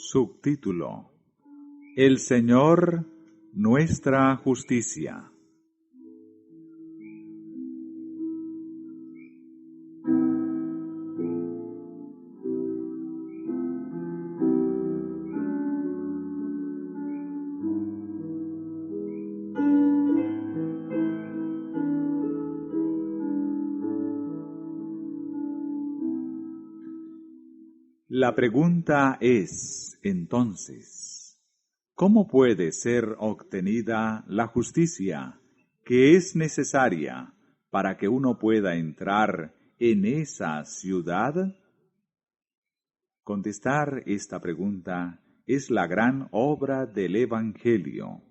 Subtítulo: El Señor, nuestra justicia. La pregunta es, entonces, ¿cómo puede ser obtenida la justicia que es necesaria para que uno pueda entrar en esa ciudad? Contestar esta pregunta es la gran obra del Evangelio.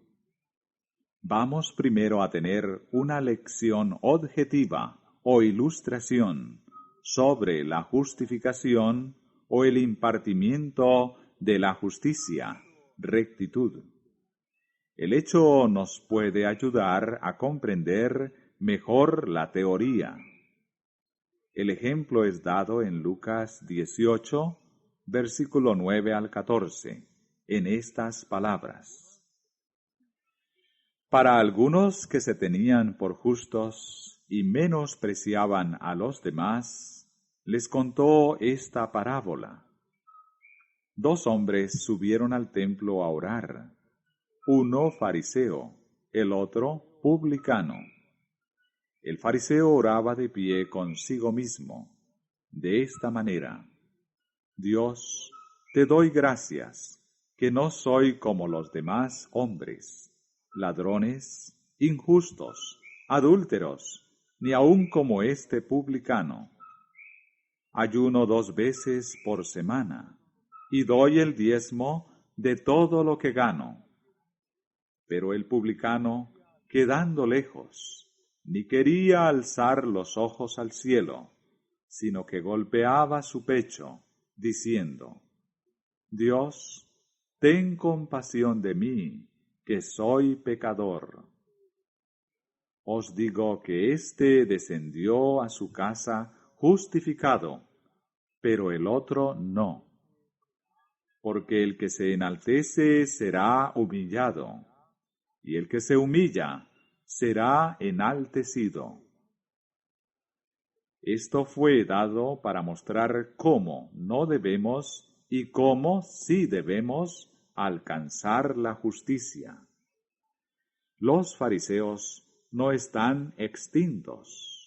Vamos primero a tener una lección objetiva o ilustración sobre la justificación o el impartimiento de la justicia, rectitud. El hecho nos puede ayudar a comprender mejor la teoría. El ejemplo es dado en Lucas 18, versículo 9 al 14, en estas palabras. Para algunos que se tenían por justos y menospreciaban a los demás, les contó esta parábola. 2 hombres subieron al templo a orar, uno fariseo, el otro publicano. El fariseo oraba de pie consigo mismo, de esta manera: Dios, te doy gracias, que no soy como los demás hombres, ladrones, injustos, adúlteros, ni aun como este publicano. Ayuno 2 veces por semana, y doy el diezmo de todo lo que gano. Pero el publicano, quedando lejos, ni quería alzar los ojos al cielo, sino que golpeaba su pecho, diciendo: Dios, ten compasión de mí, que soy pecador. Os digo que éste descendió a su casa justificado, pero el otro no. Porque el que se enaltece será humillado, y el que se humilla será enaltecido. Esto fue dado para mostrar cómo no debemos y cómo sí debemos alcanzar la justicia. Los fariseos no están extintos.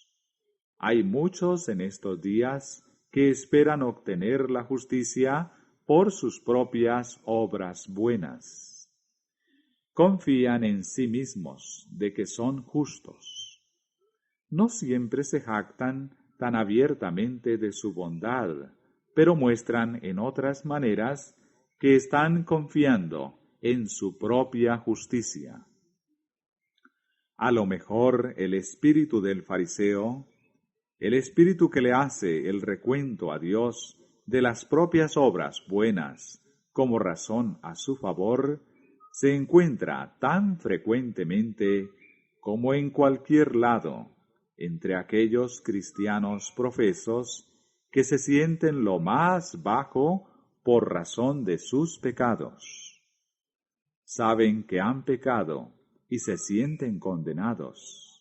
Hay muchos en estos días que esperan obtener la justicia por sus propias obras buenas. Confían en sí mismos de que son justos. No siempre se jactan tan abiertamente de su bondad, pero muestran en otras maneras que están confiando en su propia justicia. A lo mejor el espíritu del fariseo, el espíritu que le hace el recuento a Dios de las propias obras buenas como razón a su favor, se encuentra tan frecuentemente como en cualquier lado entre aquellos cristianos profesos que se sienten lo más bajo por razón de sus pecados. Saben que han pecado y se sienten condenados.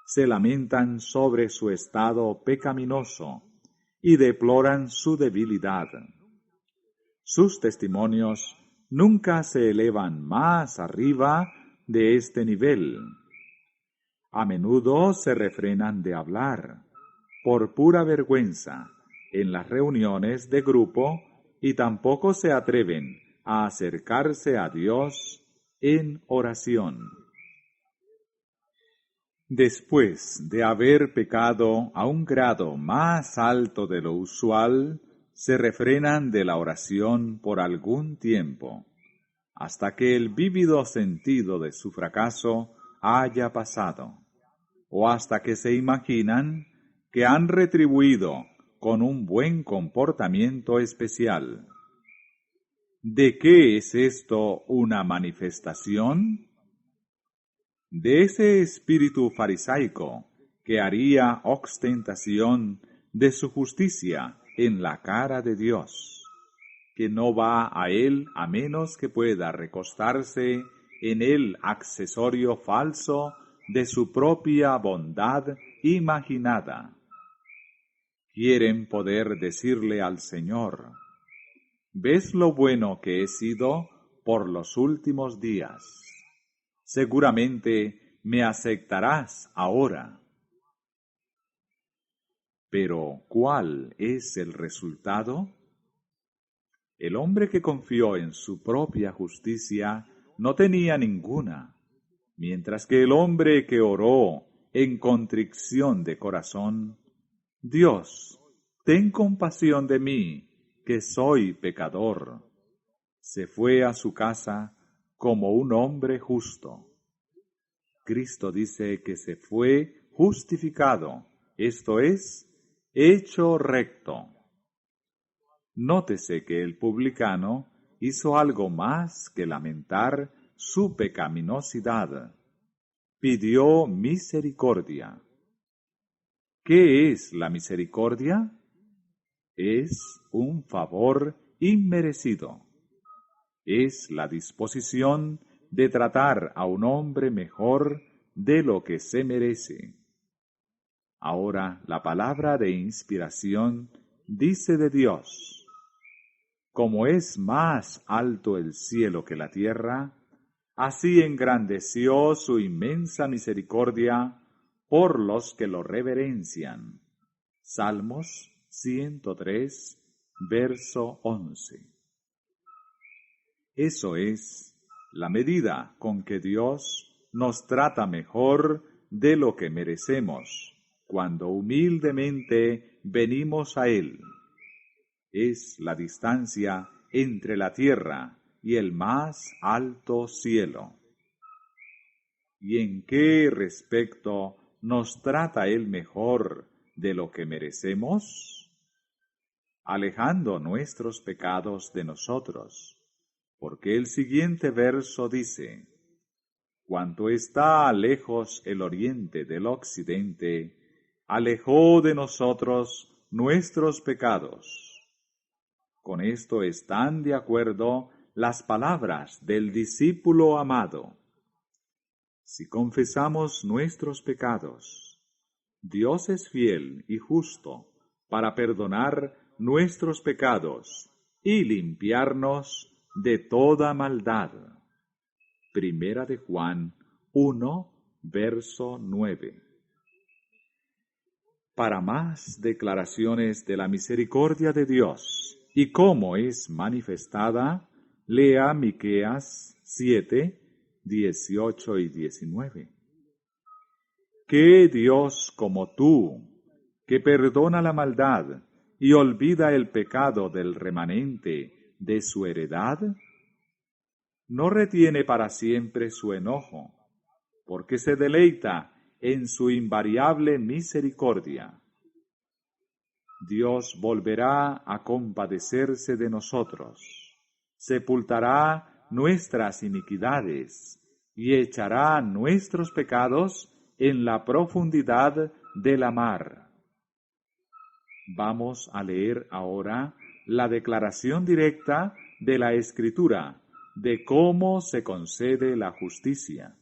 Se lamentan sobre su estado pecaminoso y deploran su debilidad. Sus testimonios nunca se elevan más arriba de este nivel. A menudo se refrenan de hablar, por pura vergüenza, en las reuniones de grupo, y tampoco se atreven a acercarse a Dios en oración. Después de haber pecado a un grado más alto de lo usual, se refrenan de la oración por algún tiempo, hasta que el vívido sentido de su fracaso haya pasado, o hasta que se imaginan que han retribuido con un buen comportamiento especial. ¿De qué es esto una manifestación? De ese espíritu farisaico que haría ostentación de su justicia en la cara de Dios, que no va a él a menos que pueda recostarse en el accesorio falso de su propia bondad imaginada. Quieren poder decirle al Señor: ¿ves lo bueno que he sido por los últimos días? Seguramente me aceptarás ahora. Pero, ¿cuál es el resultado? El hombre que confió en su propia justicia no tenía ninguna, mientras que el hombre que oró en contrición de corazón: Dios, ten compasión de mí, que soy pecador, se fue a su casa como un hombre justo. Cristo dice que se fue justificado, esto es, hecho recto. Nótese que el publicano hizo algo más que lamentar su pecaminosidad. Pidió misericordia. ¿Qué es la misericordia? Es un favor inmerecido. Es la disposición de tratar a un hombre mejor de lo que se merece. Ahora la palabra de inspiración dice de Dios: como es más alto el cielo que la tierra, así engrandeció su inmensa misericordia por los que lo reverencian. Salmos 103, verso 11. Eso es la medida con que Dios nos trata mejor de lo que merecemos, cuando humildemente venimos a Él. Es la distancia entre la tierra y el más alto cielo. ¿Y en qué respecto nos trata Él mejor de lo que merecemos? Alejando nuestros pecados de nosotros, porque el siguiente verso dice: cuanto está lejos el oriente del occidente, alejó de nosotros nuestros pecados. Con esto están de acuerdo las palabras del discípulo amado. Si confesamos nuestros pecados, Dios es fiel y justo para perdonar nuestros pecados y limpiarnos de toda maldad. Primera de Juan 1, verso 9. Para más declaraciones de la misericordia de Dios y cómo es manifestada, lea Miqueas 7, 18 y 19. ¿Qué Dios como tú, que perdona la maldad y olvida el pecado del remanente de su heredad? No retiene para siempre su enojo, porque se deleita en su invariable misericordia. Dios volverá a compadecerse de nosotros, sepultará nuestras iniquidades y echará nuestros pecados en la profundidad de la mar. Vamos a leer ahora la declaración directa de la Escritura de cómo se concede la justicia.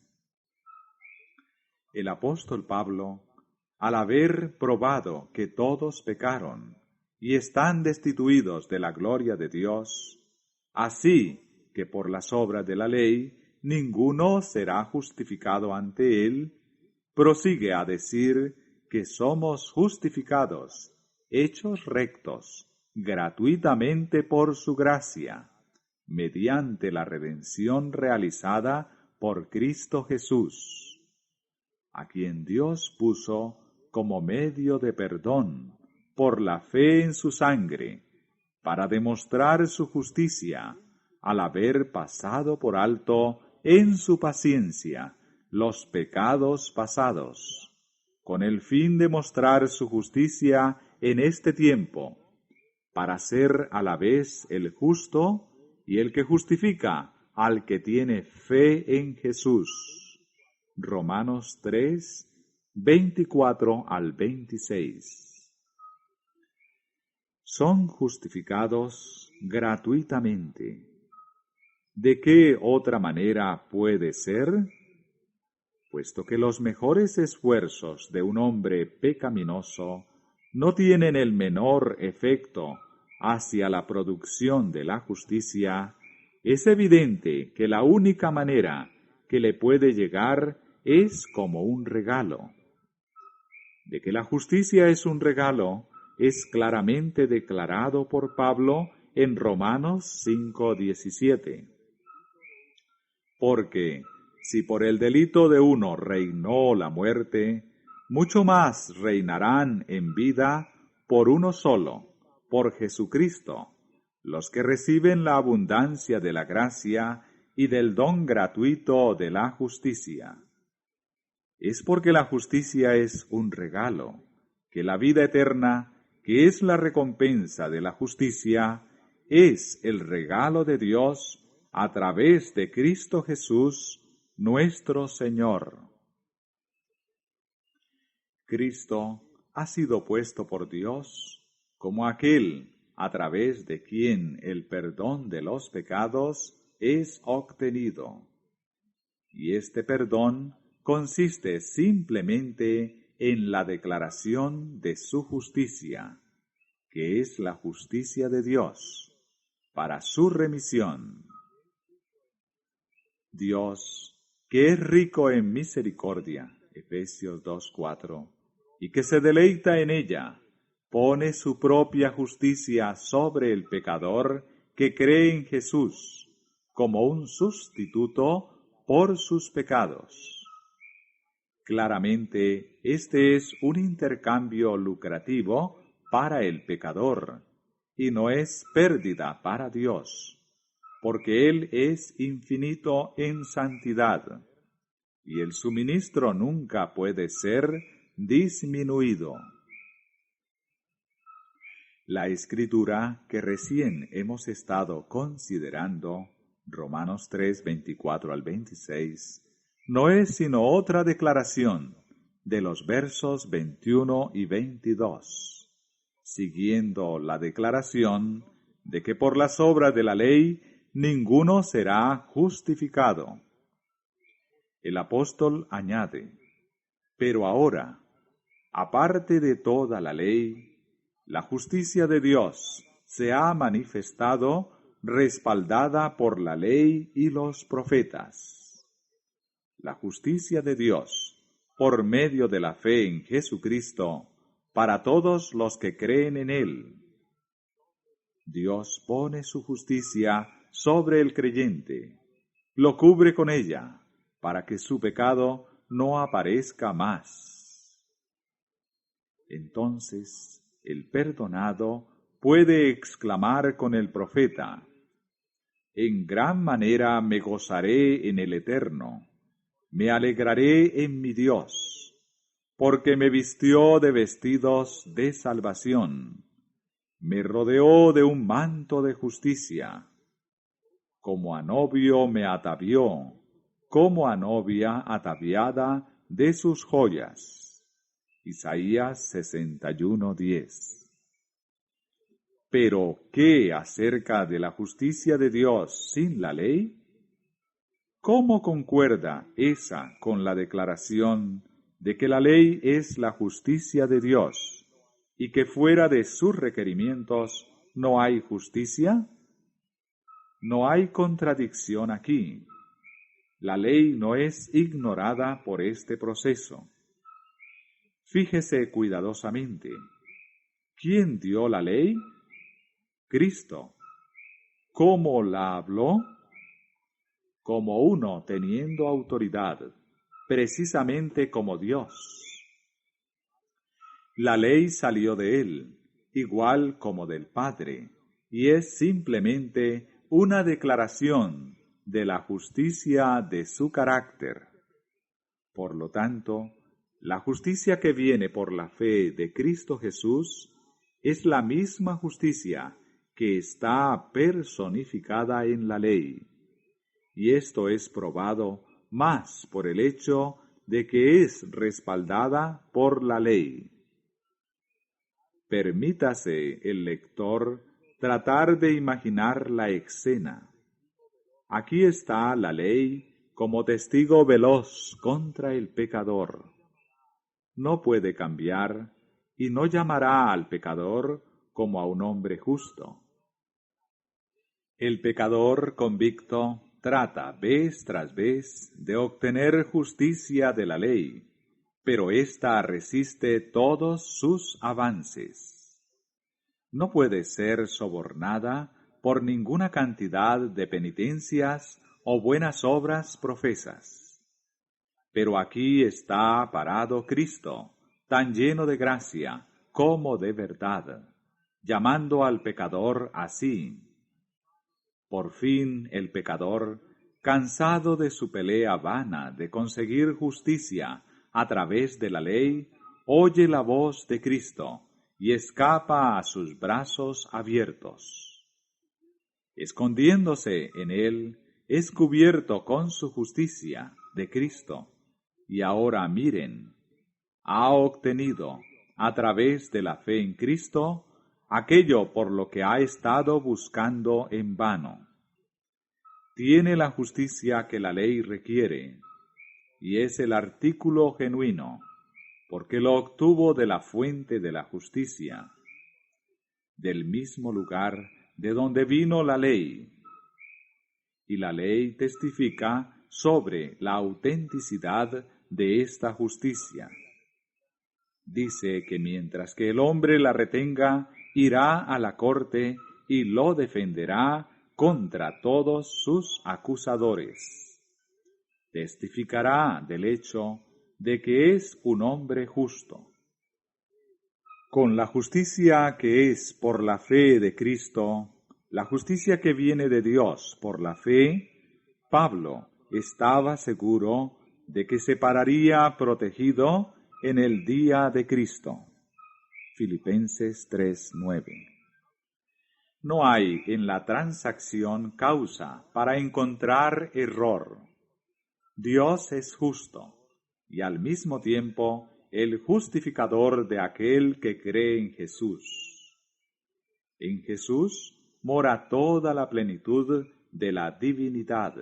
El apóstol Pablo, al haber probado que todos pecaron y están destituidos de la gloria de Dios, así que por las obras de la ley ninguno será justificado ante él, prosigue a decir que somos justificados, hechos rectos, gratuitamente por su gracia, mediante la redención realizada por Cristo Jesús, a quien Dios puso como medio de perdón por la fe en su sangre, para demostrar su justicia, al haber pasado por alto en su paciencia los pecados pasados, con el fin de mostrar su justicia en este tiempo, para ser a la vez el justo y el que justifica al que tiene fe en Jesús. Romanos 3, 24 al 26. son justificados gratuitamente. ¿De qué otra manera puede ser? Puesto que los mejores esfuerzos de un hombre pecaminoso no tienen el menor efecto hacia la producción de la justicia, es evidente que la única manera que le puede llegar es como un regalo. De que la justicia es un regalo, es claramente declarado por Pablo en Romanos 5:17. Porque si por el delito de uno reinó la muerte, mucho más reinarán en vida por uno solo, por Jesucristo, los que reciben la abundancia de la gracia y del don gratuito de la justicia. Es porque la justicia es un regalo, que la vida eterna, que es la recompensa de la justicia, es el regalo de Dios a través de Cristo Jesús, nuestro Señor. Cristo ha sido puesto por Dios como aquel a través de quien el perdón de los pecados es obtenido. Y este perdón consiste simplemente en la declaración de su justicia, que es la justicia de Dios, para su remisión. Dios, que es rico en misericordia, Efesios 2:4, y que se deleita en ella, pone su propia justicia sobre el pecador que cree en Jesús, como un sustituto por sus pecados. Claramente, este es un intercambio lucrativo para el pecador, y no es pérdida para Dios, porque Él es infinito en santidad, y el suministro nunca puede ser disminuido. La escritura que recién hemos estado considerando, Romanos 3, 24 al 26, no es sino otra declaración de los versos 21 y 22, siguiendo la declaración de que por las obras de la ley ninguno será justificado. El apóstol añade, pero ahora, aparte de toda la ley, la justicia de Dios se ha manifestado respaldada por la ley y los profetas. La justicia de Dios, por medio de la fe en Jesucristo, para todos los que creen en Él. Dios pone su justicia sobre el creyente, lo cubre con ella, para que su pecado no aparezca más. Entonces, el perdonado puede exclamar con el profeta, «En gran manera me gozaré en el Eterno, me alegraré en mi Dios, porque me vistió de vestidos de salvación, me rodeó de un manto de justicia, como a novio me atavió, como a novia ataviada de sus joyas». Isaías 61:10. ¿Pero qué acerca de la justicia de Dios sin la ley? ¿Cómo concuerda esa con la declaración de que la ley es la justicia de Dios y que fuera de sus requerimientos no hay justicia? No hay contradicción aquí. La ley no es ignorada por este proceso. Fíjese cuidadosamente. ¿Quién dio la ley? Cristo. ¿Cómo la habló? Como uno teniendo autoridad, precisamente como Dios. La ley salió de Él, igual como del Padre, y es simplemente una declaración de la justicia de su carácter. Por lo tanto, la justicia que viene por la fe de Cristo Jesús es la misma justicia que está personificada en la ley. Y esto es probado más por el hecho de que es respaldada por la ley. Permítase el lector tratar de imaginar la escena. Aquí está la ley como testigo veloz contra el pecador. No puede cambiar y no llamará al pecador como a un hombre justo. El pecador convicto trata vez tras vez de obtener justicia de la ley, pero ésta resiste todos sus avances. No puede ser sobornada por ninguna cantidad de penitencias o buenas obras profesas. Pero aquí está parado Cristo, tan lleno de gracia como de verdad, llamando al pecador así. Por fin el pecador, cansado de su pelea vana de conseguir justicia a través de la ley, oye la voz de Cristo y escapa a sus brazos abiertos. Escondiéndose en él, es cubierto con su justicia de Cristo. Y ahora miren, ha obtenido, a través de la fe en Cristo, aquello por lo que ha estado buscando en vano. Tiene la justicia que la ley requiere, y es el artículo genuino, porque lo obtuvo de la fuente de la justicia, del mismo lugar de donde vino la ley. Y la ley testifica sobre la autenticidad de esta justicia. Dice que mientras que el hombre la retenga, irá a la corte y lo defenderá contra todos sus acusadores. Testificará del hecho de que es un hombre justo. Con la justicia que es por la fe de Cristo, la justicia que viene de Dios por la fe, Pablo estaba seguro de que se pararía protegido en el día de Cristo. Filipenses 3:9. No hay en la transacción causa para encontrar error. Dios es justo y al mismo tiempo el justificador de aquel que cree en Jesús. En Jesús mora toda la plenitud de la divinidad.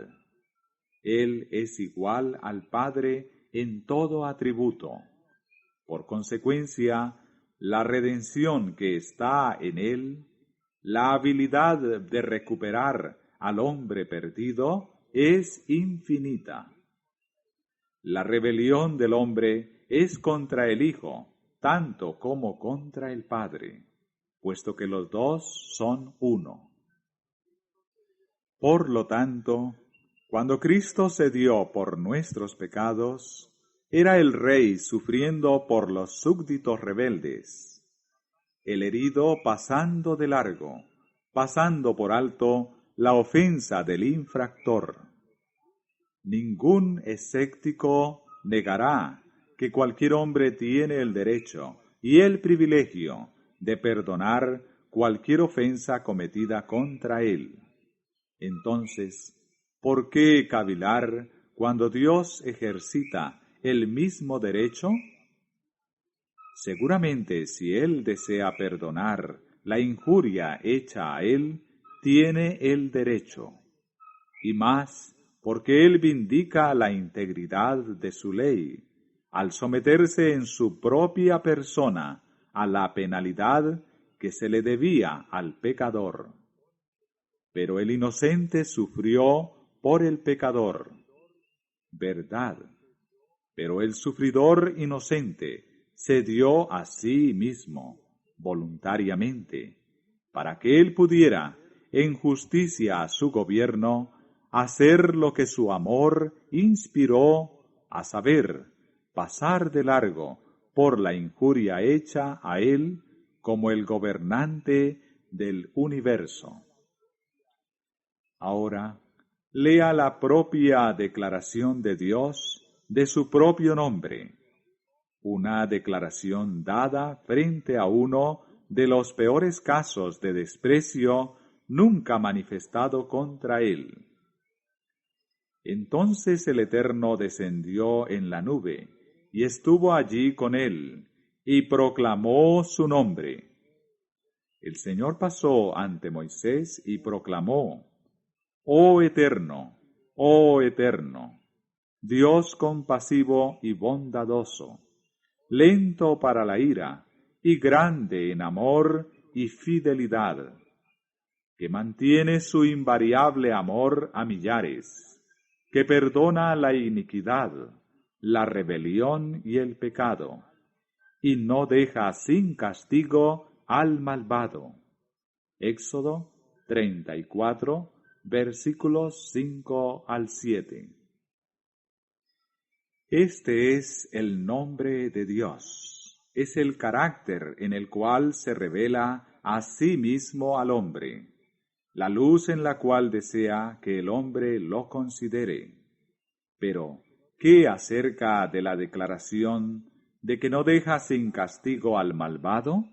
Él es igual al Padre en todo atributo. Por consecuencia, la redención que está en Él, la habilidad de recuperar al hombre perdido, es infinita. La rebelión del hombre es contra el Hijo, tanto como contra el Padre, puesto que los dos son uno. Por lo tanto, cuando Cristo se dio por nuestros pecados, era el Rey sufriendo por los súbditos rebeldes, el herido pasando de largo, pasando por alto la ofensa del infractor. Ningún escéptico negará que cualquier hombre tiene el derecho y el privilegio de perdonar cualquier ofensa cometida contra él. Entonces, ¿por qué cavilar cuando Dios ejercita el mismo derecho? Seguramente si Él desea perdonar la injuria hecha a Él, tiene el derecho. Y más, porque Él vindica la integridad de su ley, al someterse en su propia persona a la penalidad que se le debía al pecador. Pero el inocente sufrió por el pecador. Verdad. Pero el sufridor inocente se dio a sí mismo, voluntariamente, para que él pudiera, en justicia a su gobierno, hacer lo que su amor inspiró, a saber, pasar de largo por la injuria hecha a él como el gobernante del universo. Ahora, lea la propia declaración de Dios de su propio nombre, una declaración dada frente a uno de los peores casos de desprecio nunca manifestado contra él. Entonces el Eterno descendió en la nube, y estuvo allí con él, y proclamó su nombre, El Señor pasó ante Moisés y proclamó: oh Eterno, Dios compasivo y bondadoso, lento para la ira y grande en amor y fidelidad, que mantiene su invariable amor a millares, que perdona la iniquidad, la rebelión y el pecado, y no deja sin castigo al malvado. Éxodo 34, versículos 5 al 7. Este es el nombre de Dios, es el carácter en el cual se revela a sí mismo al hombre, la luz en la cual desea que el hombre lo considere. Pero, ¿qué acerca de la declaración de que no deja sin castigo al malvado?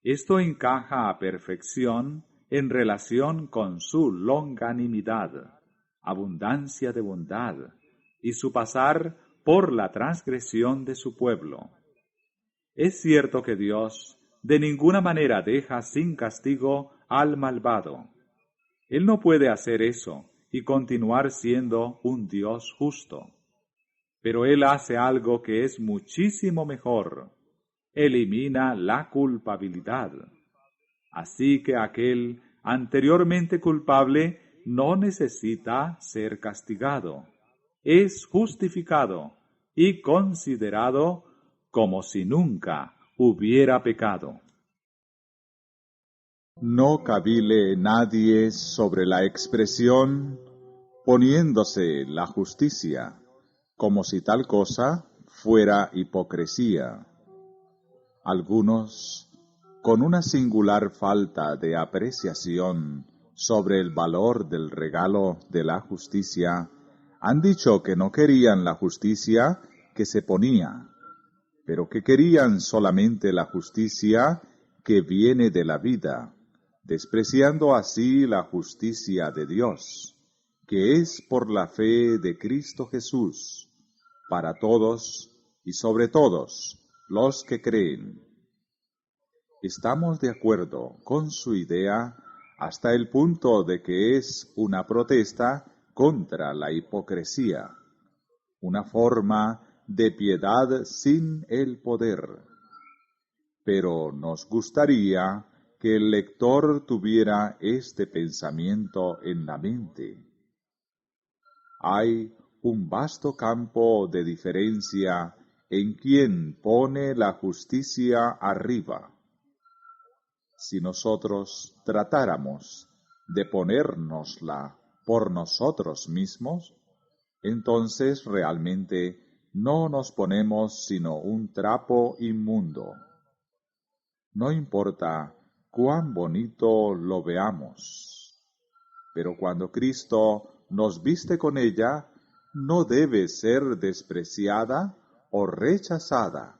Esto encaja a perfección en relación con su longanimidad, abundancia de bondad y su pasar por la transgresión de su pueblo. Es cierto que Dios de ninguna manera deja sin castigo al malvado. Él no puede hacer eso y continuar siendo un Dios justo. Pero Él hace algo que es muchísimo mejor: elimina la culpabilidad. Así que aquel anteriormente culpable no necesita ser castigado. Es justificado y considerado como si nunca hubiera pecado. No cavile nadie sobre la expresión poniéndose la justicia, como si tal cosa fuera hipocresía. Algunos, con una singular falta de apreciación sobre el valor del regalo de la justicia, han dicho que no querían la justicia que se ponía, pero que querían solamente la justicia que viene de la vida, despreciando así la justicia de Dios, que es por la fe de Cristo Jesús, para todos y sobre todos los que creen. Estamos de acuerdo con su idea hasta el punto de que es una protesta contra la hipocresía, una forma de piedad sin el poder. Pero nos gustaría que el lector tuviera este pensamiento en la mente. Hay un vasto campo de diferencia en quien pone la justicia arriba. Si nosotros tratáramos de ponérnosla por nosotros mismos, entonces realmente no nos ponemos sino un trapo inmundo. No importa cuán bonito lo veamos, pero cuando Cristo nos viste con ella, no debe ser despreciada o rechazada.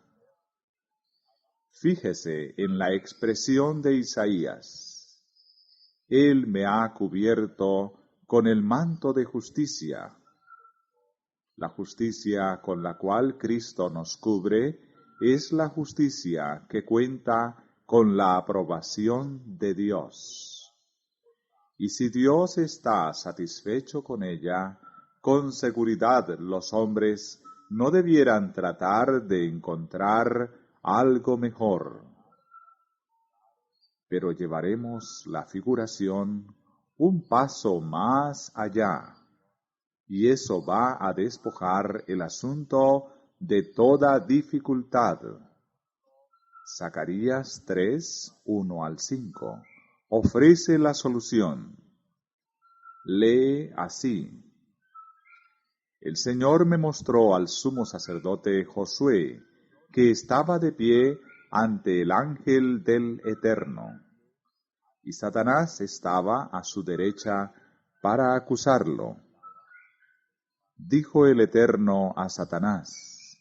Fíjese en la expresión de Isaías: Él me ha cubierto con el manto de justicia. La justicia con la cual Cristo nos cubre es la justicia que cuenta con la aprobación de Dios. Y si Dios está satisfecho con ella, con seguridad los hombres no debieran tratar de encontrar algo mejor. Pero llevaremos la figuración un paso más allá, y eso va a despojar el asunto de toda dificultad. Zacarías 3, 1 al 5, ofrece la solución. Lee así: El Señor me mostró al sumo sacerdote Josué, que estaba de pie ante el ángel del Eterno, y Satanás estaba a su derecha para acusarlo. Dijo el Eterno a Satanás: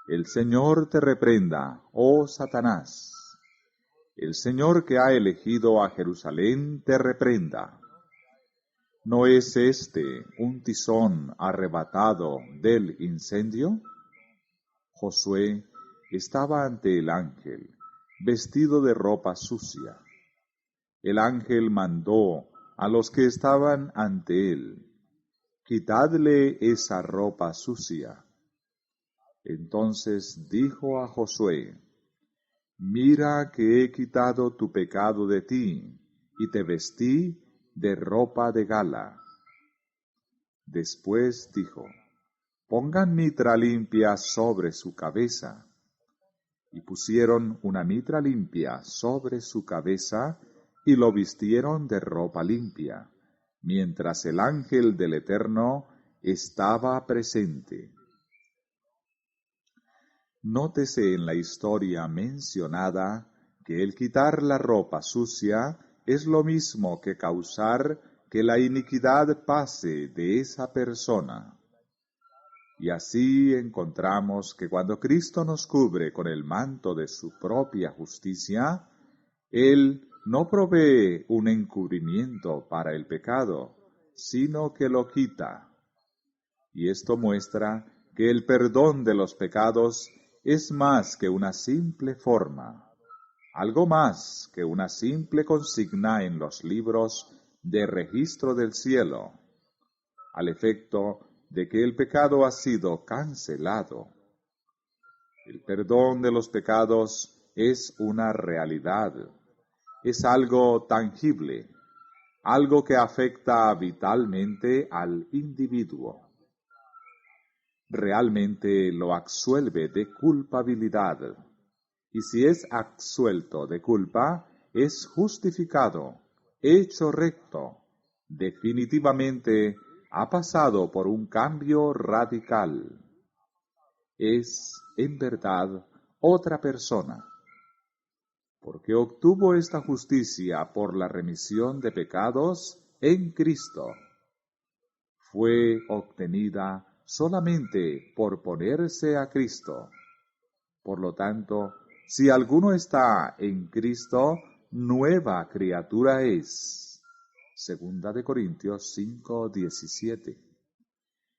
El Señor te reprenda, oh Satanás. El Señor que ha elegido a Jerusalén te reprenda. ¿No es este un tizón arrebatado del incendio? Josué estaba ante el ángel, vestido de ropa sucia. El ángel mandó a los que estaban ante él: quitadle esa ropa sucia. Entonces dijo a Josué: mira que he quitado tu pecado de ti, y te vestí de ropa de gala. Después dijo: pongan mitra limpia sobre su cabeza. Y pusieron una mitra limpia sobre su cabeza, y lo vistieron de ropa limpia, mientras el ángel del Eterno estaba presente. Nótese en la historia mencionada que el quitar la ropa sucia es lo mismo que causar que la iniquidad pase de esa persona. Y así encontramos que cuando Cristo nos cubre con el manto de su propia justicia, Él no provee un encubrimiento para el pecado, sino que lo quita. Y esto muestra que el perdón de los pecados es más que una simple forma, algo más que una simple consigna en los libros de registro del cielo, al efecto de que el pecado ha sido cancelado. El perdón de los pecados es una realidad, es algo tangible, algo que afecta vitalmente al individuo. Realmente lo absuelve de culpabilidad, y si es absuelto de culpa, es justificado, hecho recto, definitivamente ha pasado por un cambio radical. Es, en verdad, otra persona, porque obtuvo esta justicia por la remisión de pecados en Cristo. Fue obtenida solamente por ponerse a Cristo. Por lo tanto, si alguno está en Cristo, nueva criatura es. 2 Corintios 5:17.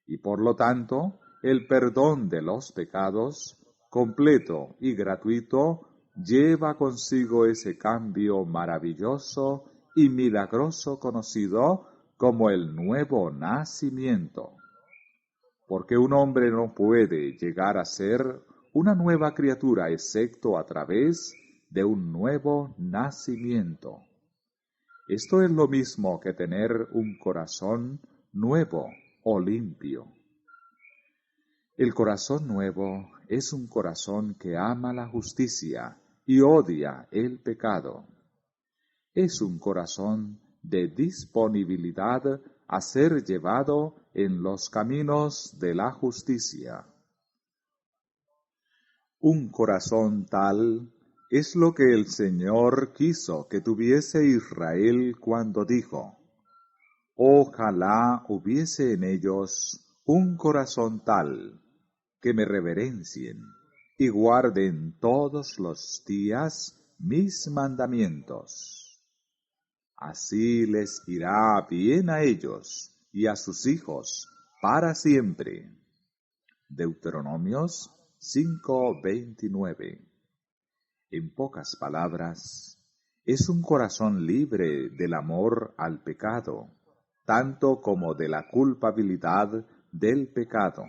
Y por lo tanto, el perdón de los pecados, completo y gratuito, lleva consigo ese cambio maravilloso y milagroso conocido como el nuevo nacimiento. Porque un hombre no puede llegar a ser una nueva criatura excepto a través de un nuevo nacimiento. Esto es lo mismo que tener un corazón nuevo o limpio. El corazón nuevo es un corazón que ama la justicia y odia el pecado. Es un corazón de disponibilidad a ser llevado en los caminos de la justicia. Un corazón tal es lo que el Señor quiso que tuviese Israel cuando dijo: ojalá hubiese en ellos un corazón tal, que me reverencien y guarden todos los días mis mandamientos. Así les irá bien a ellos y a sus hijos para siempre. Deuteronomios 5:29. En pocas palabras, es un corazón libre del amor al pecado, tanto como de la culpabilidad del pecado.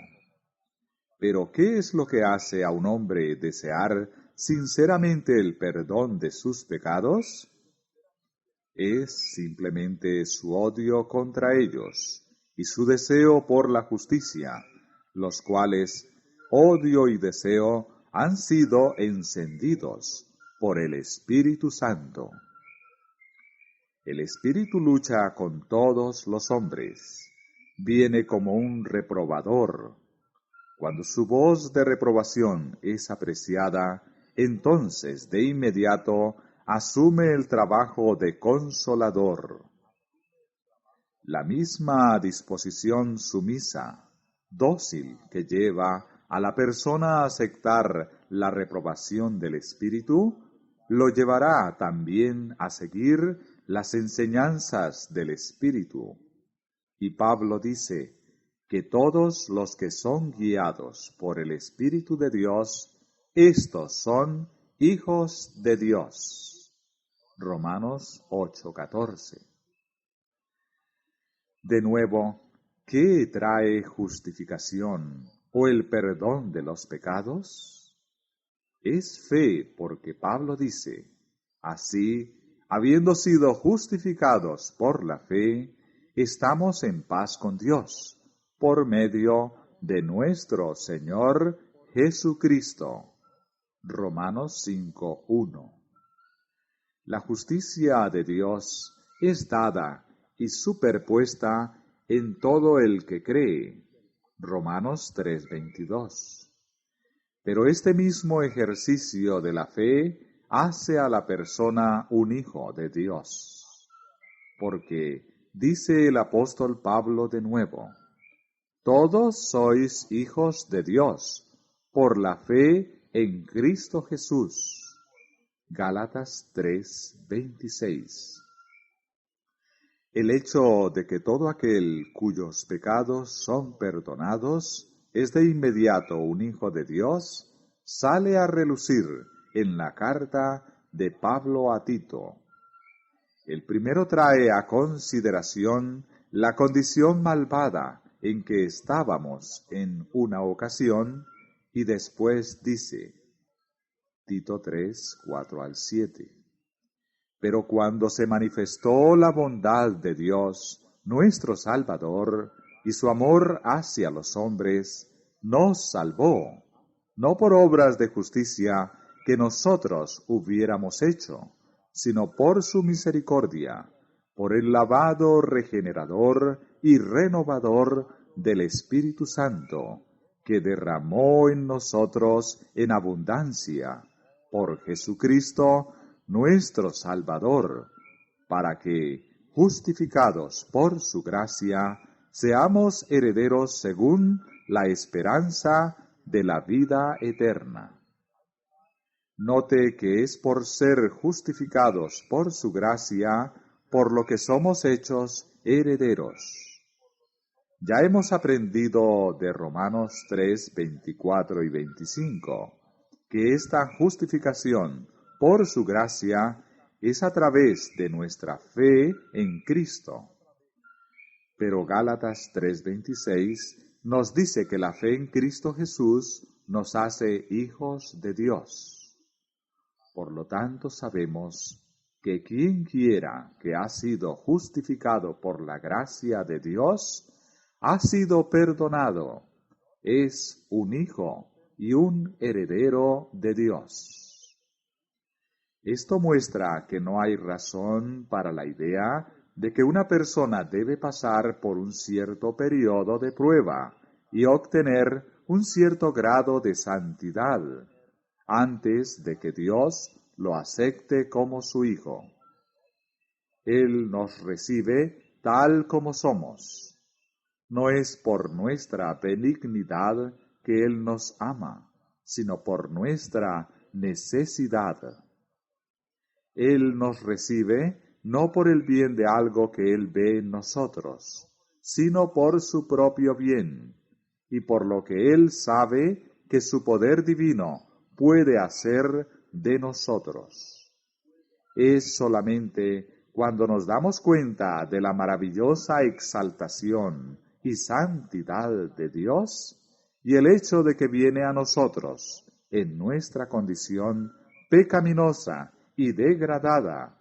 Pero ¿qué es lo que hace a un hombre desear sinceramente el perdón de sus pecados? Es simplemente su odio contra ellos y su deseo por la justicia, los cuales odio y deseo han sido encendidos por el Espíritu Santo. El Espíritu lucha con todos los hombres, viene como un reprobador. Cuando su voz de reprobación es apreciada, entonces de inmediato asume el trabajo de consolador. La misma disposición sumisa, dócil que lleva a la persona a aceptar la reprobación del Espíritu, lo llevará también a seguir las enseñanzas del Espíritu. Y Pablo dice que todos los que son guiados por el Espíritu de Dios, estos son hijos de Dios. Romanos 8:14. De nuevo, ¿qué trae justificación o el perdón de los pecados? Es fe, porque Pablo dice, así, habiendo sido justificados por la fe, estamos en paz con Dios, por medio de nuestro Señor Jesucristo. Romanos 5:1. La justicia de Dios es dada y superpuesta en todo el que cree. Romanos 3:22. Pero este mismo ejercicio de la fe hace a la persona un hijo de Dios. Porque, dice el apóstol Pablo de nuevo, todos sois hijos de Dios por la fe en Cristo Jesús. Gálatas 3:26. El hecho de que todo aquel cuyos pecados son perdonados es de inmediato un hijo de Dios, sale a relucir en la carta de Pablo a Tito. El primero trae a consideración la condición malvada en que estábamos en una ocasión y después dice, Tito 3:4-7. Pero cuando se manifestó la bondad de Dios, nuestro Salvador, y su amor hacia los hombres, nos salvó, no por obras de justicia que nosotros hubiéramos hecho, sino por su misericordia, por el lavado regenerador y renovador del Espíritu Santo, que derramó en nosotros en abundancia, por Jesucristo, nuestro Salvador, para que, justificados por su gracia, seamos herederos según la esperanza de la vida eterna. Note que es por ser justificados por su gracia, por lo que somos hechos herederos. Ya hemos aprendido de Romanos 3:24 y 25, que esta justificación por su gracia es a través de nuestra fe en Cristo. Pero Gálatas 3:26 nos dice que la fe en Cristo Jesús nos hace hijos de Dios. Por lo tanto sabemos que quien quiera que ha sido justificado por la gracia de Dios, ha sido perdonado, es un hijo y un heredero de Dios. Esto muestra que no hay razón para la idea de que una persona debe pasar por un cierto periodo de prueba y obtener un cierto grado de santidad antes de que Dios lo acepte como su hijo. Él nos recibe tal como somos. No es por nuestra benignidad que Él nos ama, sino por nuestra necesidad. Él nos recibe no por el bien de algo que Él ve en nosotros, sino por su propio bien, y por lo que Él sabe que su poder divino puede hacer de nosotros. Es solamente cuando nos damos cuenta de la maravillosa exaltación y santidad de Dios y el hecho de que viene a nosotros en nuestra condición pecaminosa y degradada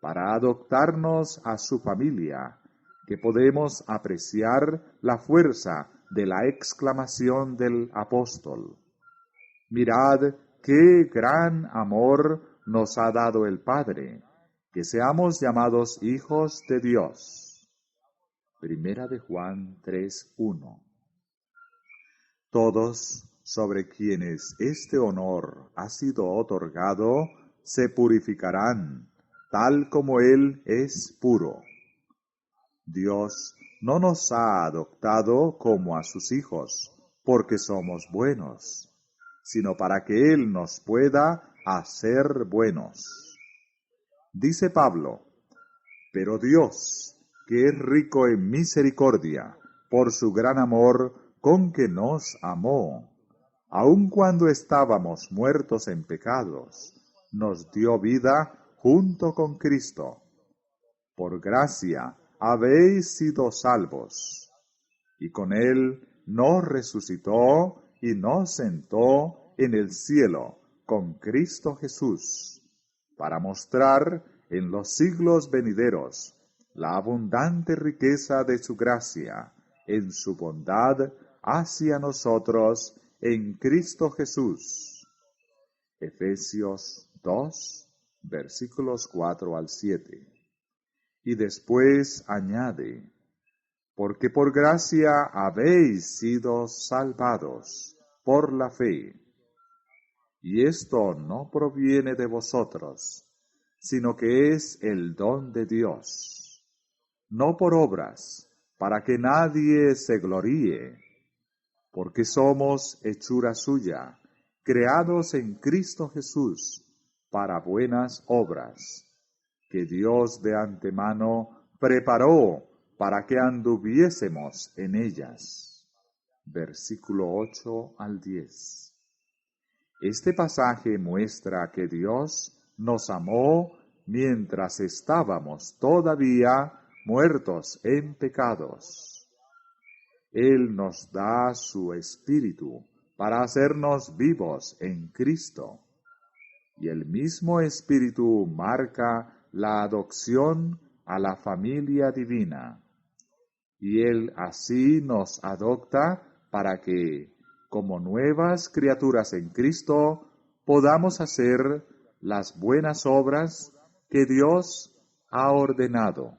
para adoptarnos a su familia, que podemos apreciar la fuerza de la exclamación del apóstol. Mirad qué gran amor nos ha dado el Padre, que seamos llamados hijos de Dios. Primera de Juan 3:1. Todos sobre quienes este honor ha sido otorgado se purificarán, tal como Él es puro. Dios no nos ha adoptado como a sus hijos, porque somos buenos, sino para que Él nos pueda hacer buenos. Dice Pablo, pero Dios, que es rico en misericordia, por su gran amor con que nos amó, aun cuando estábamos muertos en pecados, nos dio vida junto con Cristo. Por gracia habéis sido salvos, y con Él nos resucitó y nos sentó en el cielo con Cristo Jesús, para mostrar en los siglos venideros la abundante riqueza de su gracia en su bondad hacia nosotros en Cristo Jesús. Efesios 2, versículos 4 al 7. Y después añade, porque por gracia habéis sido salvados por la fe. Y esto no proviene de vosotros, sino que es el don de Dios, no por obras, para que nadie se gloríe, porque somos hechura suya, creados en Cristo Jesús, para buenas obras, que Dios de antemano preparó para que anduviésemos en ellas. Versículo 8 al 10. Este pasaje muestra que Dios nos amó mientras estábamos todavía muertos en pecados. Él nos da su Espíritu para hacernos vivos en Cristo. Y el mismo Espíritu marca la adopción a la familia divina. Y Él así nos adopta para que, como nuevas criaturas en Cristo, podamos hacer las buenas obras que Dios ha ordenado.